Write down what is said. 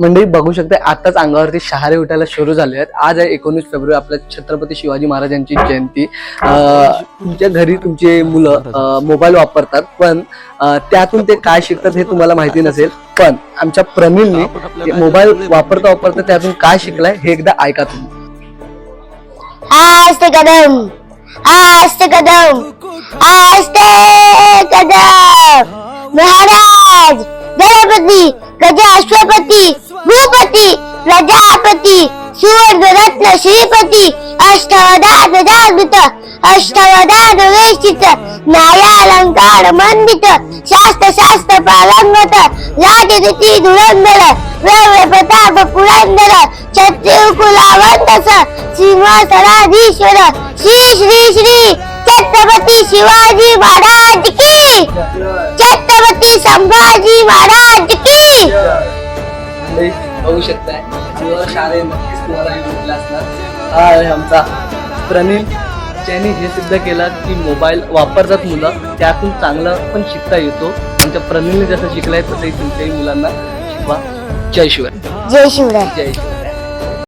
मंडळी बघू शकता आताच अंगावरती शहारे उठायला सुरू झाले आहेत. आज आहे 19 फेब्रुवारी, आपल्या छत्रपती शिवाजी महाराजांची जयंती. तुमच्या घरी तुमचे मुलं मोबाईल वापरतात, पण त्यातून ते काय शिकतात हे तुम्हाला माहिती नसेल. पण आमच्या प्रनिलने मोबाईल वापरता वापरता त्यातून काय शिकलाय हे एकदा ऐका तुम्ही. आस्ते कदम, आस्ते कदम, आस्ते कदम. महाराज गणपती गजाश्वपती भूपती प्रजापती सुवर्णरत्न श्रीपती अष्टवधान गजानृत अष्टवधान वेष्टित न्यायालंकार मंडित शास्त्र शास्त्र पारंगत राजनीती धुरंधर वेळ प्रताप पुरंदर क्षत्रिय कुलावंतस सिंहासनाधीश्वर श्री श्री श्री छत्रपती शिवाजी महाराज की, छत्रपती संभाजी महाराज की. बघू शकताय शाळे नक्कीच तुम्हाला भेटला असणार. हा आहे आमचा प्रनिल, ज्यांनी हे सिद्ध केलं की मोबाईल वापरतात मुलं, त्यातून चांगलं पण शिकता येतो. आमच्या प्रनिलने जसं शिकलाय तसंही तुमच्याही मुलांना शिकवा. जय शिवराय. जय शिवराय. जय शिवराय.